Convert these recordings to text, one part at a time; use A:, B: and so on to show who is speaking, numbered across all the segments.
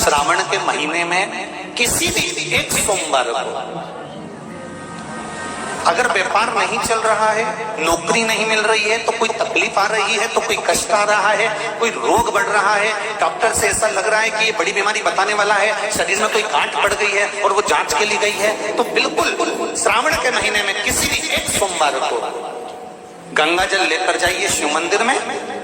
A: श्रावण के महीने में किसी भी एक सोमवार को अगर व्यापार नहीं चल रहा है, नौकरी नहीं मिल रही है, तो कोई तकलीफ आ रही है, तो कोई कष्ट आ रहा है, कोई रोग बढ़ रहा है, डॉक्टर से ऐसा लग रहा है कि ये बड़ी बीमारी बताने वाला है, शरीर में कोई गांठ पड़ गई है और वो जांच के लिए गई है, तो बिल्कुल श्रावण के महीने में किसी भी एक सोमवार को गंगा जल लेकर जाइए शिव मंदिर में।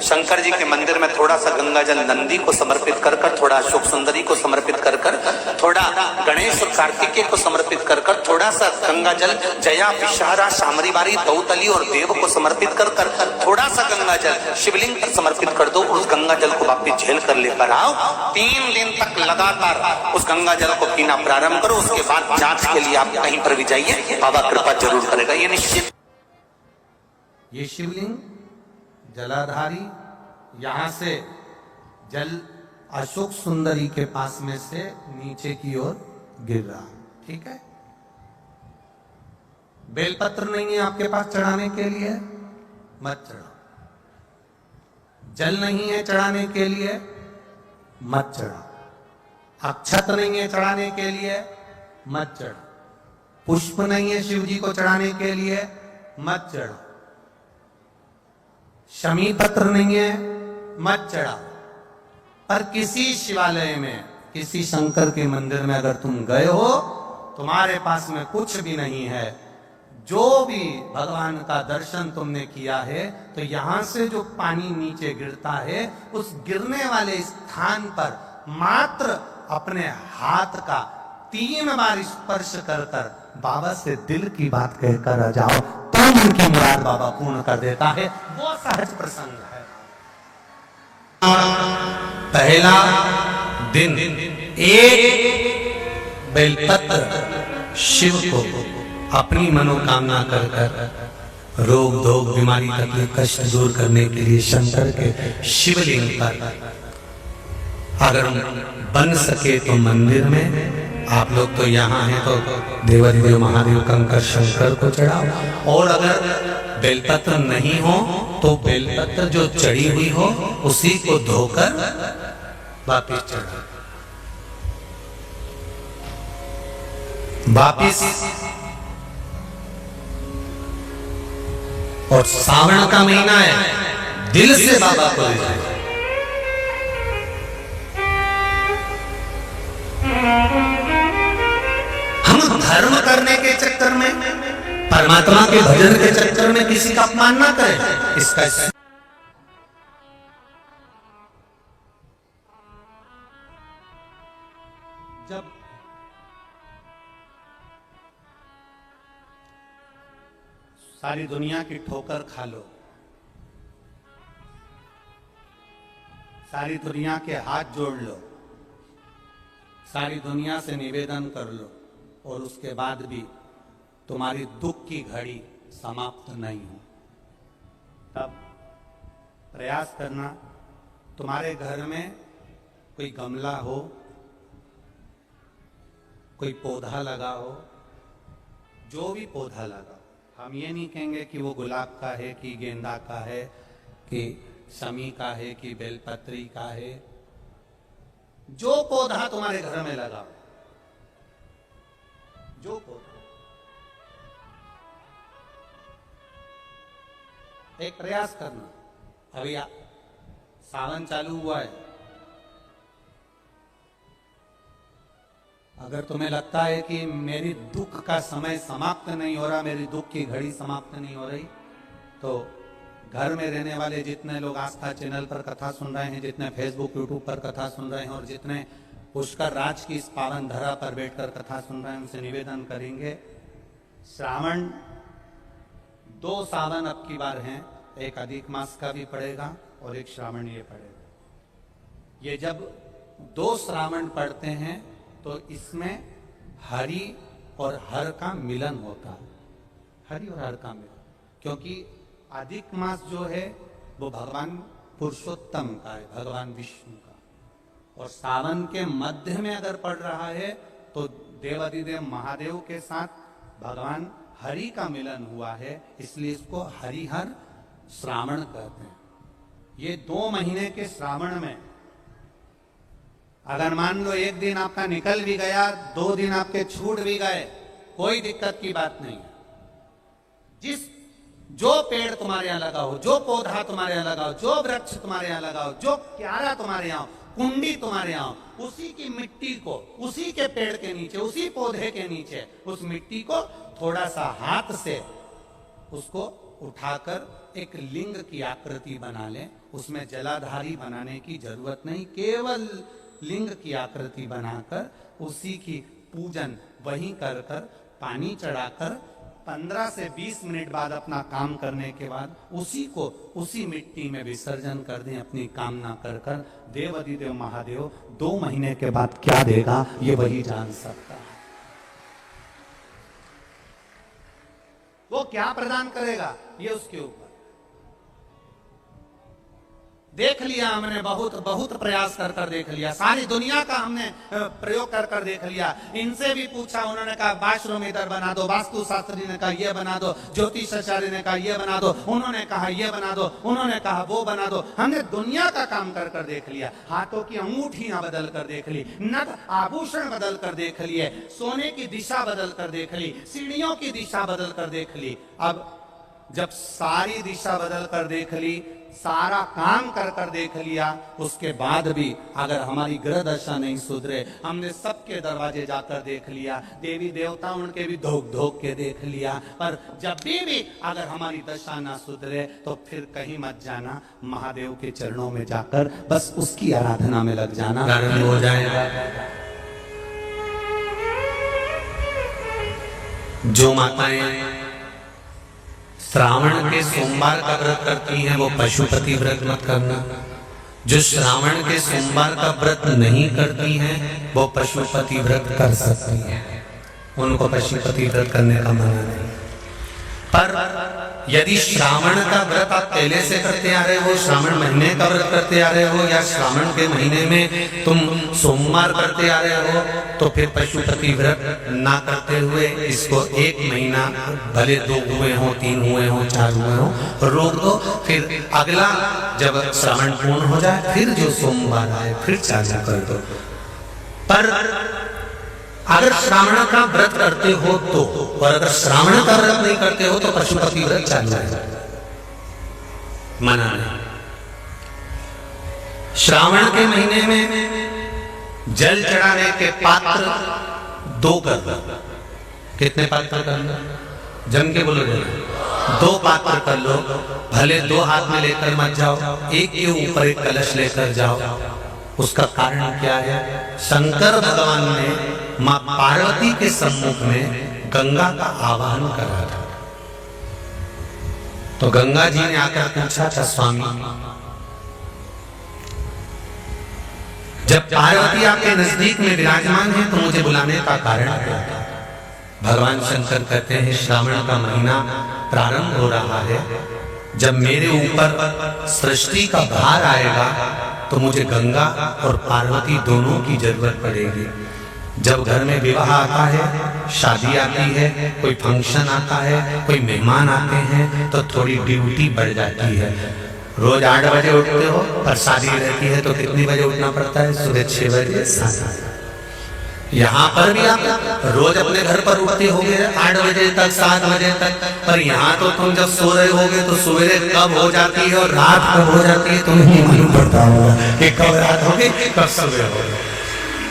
A: शंकर जी के मंदिर में थोड़ा सा गंगा जल नंदी को समर्पित कर कर, थोड़ा अशोक सुंदरी को समर्पित कर कर, थोड़ा गणेश और कार्तिकेय को समर्पित कर कर, थोड़ा सा गंगा जल जया विषहारा शामरी बारी दौतली और देव को समर्पित कर कर, थोड़ा सा गंगा जल शिवलिंग पर समर्पित कर दो। उस गंगा जल को वापिस झेल कर लेकर आओ। 3 दिन तक लगातार उस गंगा जल को पीना प्रारंभ करो। उसके बाद जांच के लिए आप कहीं पर भी जाइए, बाबा कृपा जरूर करेगा, ये निश्चित।
B: ये शिवलिंग जलाधारी, यहां से जल अशोक सुंदरी के पास में से नीचे की ओर गिर रहा, ठीक है। बेलपत्र नहीं है आपके पास चढ़ाने के लिए, मत चढ़ाओ। जल नहीं है चढ़ाने के लिए, मत चढ़ाओ। अक्षत नहीं है चढ़ाने के लिए, मत चढ़ाओ। पुष्प नहीं है शिव जी को चढ़ाने के लिए, मत चढ़ाओ। शमी पत्र नहीं है, मत चढ़ाओ। पर किसी शिवालय में, किसी शंकर के मंदिर में अगर तुम गए हो, तुम्हारे पास में कुछ भी नहीं है, जो भी भगवान का दर्शन तुमने किया है, तो यहां से जो पानी नीचे गिरता है, उस गिरने वाले स्थान पर मात्र अपने हाथ का 3 बार स्पर्श कर कर बाबा से दिल की बात कहकर आ जाओ, तो उनकी मुराद बाबा पूर्ण कर देता है। वो सहज प्रसंग है। पहला दिन एक बेलपत्र शिव को अपनी मनोकामना कर कर रोग धोग बीमारी तकलीफ कष्ट दूर करने के लिए शंकर के शिवलिंग पर अगर बन सके तो मंदिर में, आप लोग तो यहाँ हैं तो देवाधिदेव महादेव कंकर शंकर को चढ़ाओ। और अगर बेलपत्र नहीं हो तो बेलपत्र जो चढ़ी हुई हो उसी को धोकर वापिस चढ़ाओ। वापिस। और सावन का महीना है, दिल से बाबा को ले जाए। हम धर्म करने के चक्कर में, परमात्मा के भजन के चक्कर में किसी का अपमान ना करें। इसका जब सारी दुनिया की ठोकर खा लो, सारी दुनिया के हाथ जोड़ लो, सारी दुनिया से निवेदन कर लो, और उसके बाद भी तुम्हारी दुख की घड़ी समाप्त नहीं हो, तब प्रयास करना तुम्हारे घर में कोई गमला हो, कोई पौधा लगा हो, जो भी पौधा लगा, हम ये नहीं कहेंगे कि वो गुलाब का है कि गेंदा का है कि शमी का है कि बेलपत्री का है, जो पौधा तुम्हारे घर में लगा, जो पौधा, एक प्रयास करना। अभी सावन चालू हुआ है, अगर तुम्हें लगता है कि मेरी दुख का समय समाप्त नहीं हो रहा, मेरी दुख की घड़ी समाप्त नहीं हो रही, तो घर में रहने वाले जितने लोग आस्था चैनल पर कथा सुन रहे हैं, जितने फेसबुक यूट्यूब पर कथा सुन रहे हैं, और जितने पुष्कर राज की इस पावन धरा पर बैठकर कथा सुन रहे हैं, उनसे निवेदन करेंगे, श्रावण 2 सावन अब की बार हैं, एक अधिक मास का भी पड़ेगा और एक श्रावण ये पड़ेगा। ये जब 2 श्रावण पड़ते हैं तो इसमें हरि और हर का मिलन होता है, हरि और हर का मिलन, क्योंकि अधिक मास जो है वो भगवान पुरुषोत्तम का है, भगवान विष्णु का, और सावन के मध्य में अगर पड़ रहा है तो देवाधिदेव महादेव के साथ भगवान हरि का मिलन हुआ है, इसलिए इसको हरिहर श्रावण कहते हैं। ये 2 महीने के श्रावण में अगर मान लो एक दिन आपका निकल भी गया, 2 दिन आपके छूट भी गए, कोई दिक्कत की बात नहीं है। जो पेड़ तुम्हारे यहां लगा हो, जो पौधा तुम्हारे यहां लगा हो, जो वृक्ष तुम्हारे यहां लगा हो, जो क्यारा तुम्हारे यहां, कुंडी तुम्हारे यहां, उसी की मिट्टी को, उसी के पेड़ के नीचे, उसी पौधे के नीचे, उस मिट्टी को थोड़ा सा हाथ से उसको उठाकर एक लिंग की आकृति बना ले। उसमें जलाधारी बनाने की जरूरत नहीं, केवल लिंग की आकृति बनाकर उसी की पूजन वहीं कर कर, पानी चढ़ाकर 15 से 20 मिनट बाद अपना काम करने के बाद उसी को उसी मिट्टी में विसर्जन कर दें, अपनी कामना कर कर। देव अधिदेव महादेव 2 महीने के बाद क्या देगा ये वही जान सकता है। वो क्या प्रदान करेगा ये उसके ऊपर। देख लिया हमने, बहुत बहुत प्रयास कर कर देख लिया, सारी दुनिया का हमने प्रयोग कर कर देख लिया। इनसे भी पूछा, उन्होंने कहा बाथरूम इधर बना दो, वास्तु शास्त्री ने कहा ये बना दो, ज्योतिषाचार्य ने कहा ये बना दो, उन्होंने कहा ये बना दो, उन्होंने कहा वो बना दो। हमने दुनिया का काम कर कर देख लिया, हाथों की अंगूठियां बदल कर देख ली, नग आभूषण बदल कर देख लिए, सोने की दिशा बदल कर देख ली, सीढ़ियों की दिशा बदल कर देख ली। अब जब सारी दिशा बदल कर देख ली, सारा काम कर कर देख लिया, उसके बाद भी अगर हमारी ग्रह दशा नहीं सुधरे, हमने सबके दरवाजे जाकर देख लिया, देवी देवता उनके भी धोख धोख के देख लिया, पर जब भी अगर हमारी दशा ना सुधरे तो फिर कहीं मत जाना, महादेव के चरणों में जाकर बस उसकी आराधना में लग जाना, हो जाएगा।
C: जो माताएं श्रावण के सोमवार का व्रत करती हैं वो पशुपति व्रत मत करना। जो श्रावण के सोमवार का व्रत नहीं करती हैं वो पशुपति व्रत कर सकती हैं, उनको पशुपति व्रत करने का मना नहीं। पर यदि श्रावण का व्रत आप पहले से करते आ रहे हो, श्रावण महीने का व्रत करते आ रहे हो, या श्रावण के महीने में तुम सोमवार करते आ रहे हो, तो फिर पशुपति व्रत ना करते हुए इसको 1 महीना, भले 2 हुए हो, 3 हुए हो, 4 हुए हो, रोक दो। फिर अगला जब श्रावण पूर्ण हो जाए फिर जो सोमवार आए फिर चालू कर दो। पर अगर श्रावण का व्रत करते हो तो, और अगर श्रावण का व्रत नहीं करते हो तो पशुपति व्रत चालू है, मना नहीं। श्रावण के महीने में जल चढ़ाने के पात्र 2 कर दो। कितने पात्र कर लो? जम के बोलो, 2 पात्र कर लो, भले 2 हाथ में लेकर मत जाओ, एक के ऊपर एक कलश लेकर जाओ। उसका कारण क्या है? शंकर भगवान ने मां पार्वती के सम्मुख में गंगा का आवाहन करा था, तो गंगा जी ने आकर पूछा था, स्वामी जब पार्वती आपके नजदीक में विराजमान है तो मुझे बुलाने का कारण क्या था? भगवान शंकर कहते हैं, श्रावण का महीना प्रारंभ हो रहा है, जब मेरे ऊपर सृष्टि का भार आएगा तो मुझे गंगा और पार्वती दोनों की जरूरत पड़ेगी। जब घर में विवाह आता है, शादी आती है, कोई फंक्शन आता है, कोई मेहमान आते हैं, तो थोड़ी ड्यूटी बढ़ जाती है। रोज 8 बजे उठते हो, पर शादी रहती है तो कितनी बजे उठना पड़ता है? सुबह 6 बजे 7 बजे। यहाँ पर भी आप रोज अपने घर पर उठते होगे 8 बजे तक, 7 बजे तक, पर यहाँ तो तुम जब सो रहे होगे तो सवेरे कब हो जाती है और रात कब हो जाती है तुम्हें नहीं मालूम पड़ता होगा कि कब रात होगी कब सवेरे होगी।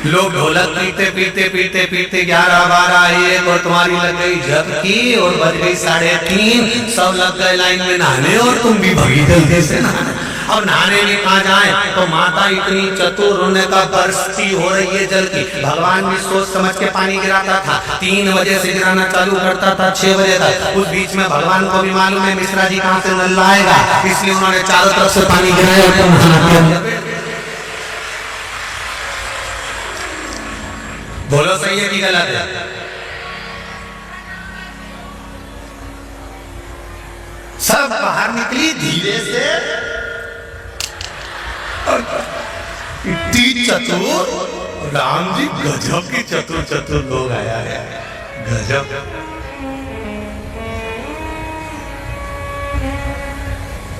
C: लोग ढोलक पीते पीते पीते पीते 11, 12, 1 और तुम्हारी लग गई झपकी और बज गई 3:30, सब लग गए लाइन में नहाने और तुम भी भगी जल्दी से नहाने। और नहाने में कहा जाए तो माता इतनी चतुर, उन्हें का बरसती हो रही है जल की। भगवान भी सोच समझ के पानी गिराता था, 3 बजे से गिराना चालू करता था 6 बजे तक। उस बीच में भगवान को भी मालूम है मिश्रा जी कहाँ से नल लाएगा, इसलिए उन्होंने चारों तरफ से पानी गिराया। बोलो सही है कि गलत है? सब बाहर निकली धीरे से, इतनी चतुर राम जी, गजब की चतुर चतुर लोग आया है, गजब।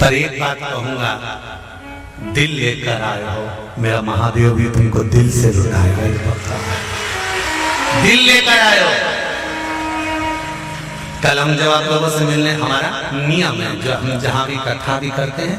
C: पर एक बात कहूंगा, दिल लेकर आए हो, मेरा महादेव भी तुमको दिल से लुटाएगा, ये पक्का है। दिल लेकर आए हो। कल हम जब आप लोगों से मिलने, हमारा नियम है जो हम जहाँ भी कथा भी करते हैं,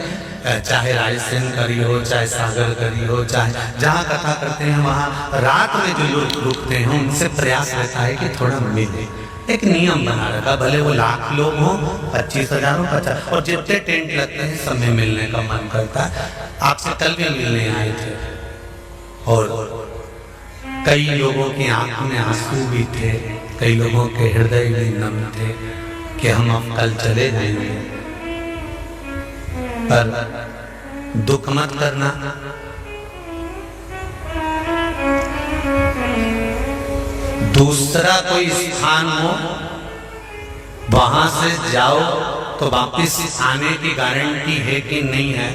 C: चाहे रायसेन करी हो, चाहे सागर करी हो, चाहे जहाँ कथा करते हैं वहाँ रात में जो लोग रुकते हैं उनसे प्रयास रहता है कि थोड़ा मिले। एक नियम बना रखा, भले वो 1,00,000 लोग हों, 25,000 हो, 50, और जितने टेंट लगते हैं सब में मिलने का मन करता है। आपसे कल भी मिलने आए थे और कई लोगों की आंख में आंसू भी थे, कई लोगों के हृदय भी नम थे कि हम अब कल चले जाएंगे, पर दुख मत करना। दूसरा कोई स्थान हो वहां से जाओ तो वापिस आने की गारंटी है कि नहीं है,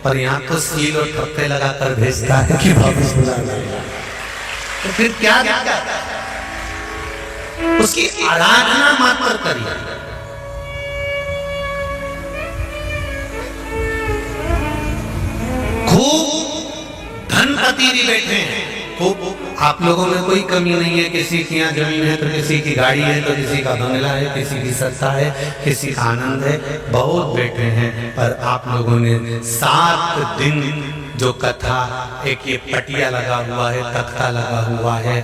C: पर यहाँ तो सील और ठप्पे लगाकर भेजता है कि वापिस बुला लाएगा। तो फिर क्या उसकी आराधना मात्र करिए। खूब धनपति भी बैठे हैं, खूब, आप लोगों में कोई कमी नहीं है। किसी की यहाँ जमीन है तो किसी की गाड़ी है, तो किसी का बंगला है, किसी की सत्ता है, किसी का आनंद है, बहुत बैठे हैं। पर आप लोगों ने 7 दिन जो कथा, एक ये पटिया लगा हुआ है, तख्ता लगा हुआ है,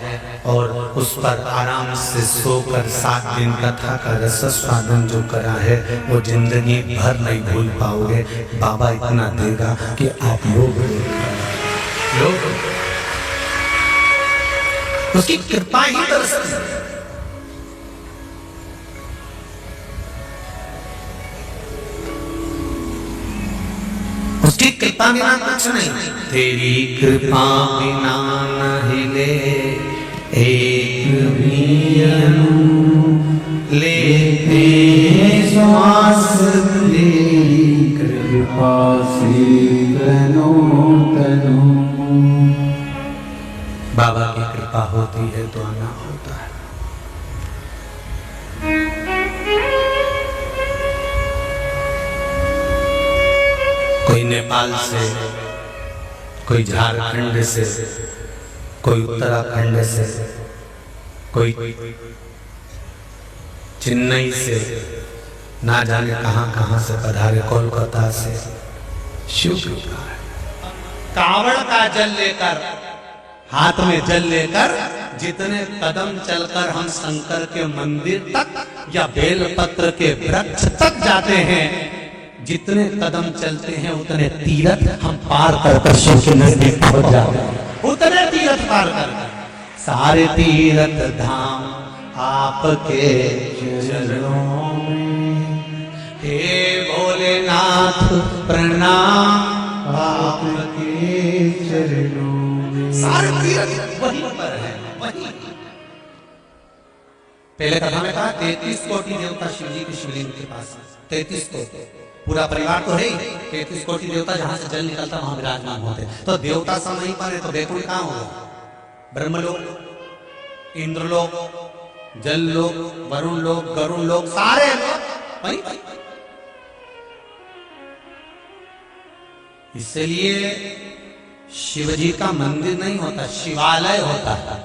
C: और उस पर आराम से सोकर 7 दिन कथा का रसास्वादन जो करा है वो जिंदगी भर नहीं भूल पाओगे। बाबा इतना देगा कि आप लोग उसकी कृपा ही दर्शन। उसकी कृपा बिना कुछ नहीं। तेरी कृपा बिना न हिले एक भी अणु, लेते श्वास तेरी कृपा से तनो तनो। बाबा की कृपा होती है तो आना होता है। कोई नेपाल से, कोई झारखंड से, कोई उत्तराखंड से, कोई चेन्नई से, ना जाने कहां कहां से पधारे, कोलकाता से। शिव कृपा है। कावड़ का जल लेकर, हाथ में जल लेकर जितने कदम चलकर हम शंकर के मंदिर तक या बेलपत्र के वृक्ष तक जाते हैं, जितने कदम चलते हैं उतने तीरथ हम पार कर शिव के नजदीक पहुंच जाते हैं। उतने तीरथ पार कर, सारे तीरथ धाम आपके चरणों में, हे भोलेनाथ प्रणाम आपके चरणों में। सारे तीरथ वहीं पर है, वहीं। पहले कथा में कहा 33 कोटि देवता शिव जी के शिवलिंग के पास, 33 कोटि, पूरा परिवार तो है ही, 33 कोटि देवता जहां से जल निकलता वहां विराजमान होते। तो देवता सब वहीं पर है, तो वैकुंठ कहां होगा? ब्रह्मलोक, इंद्रलोक, जल लोक, वरुण लोक, गरुण लोक, सारे लोग वहीं। इसलिए शिवजी का मंदिर नहीं होता, शिवालय होता है।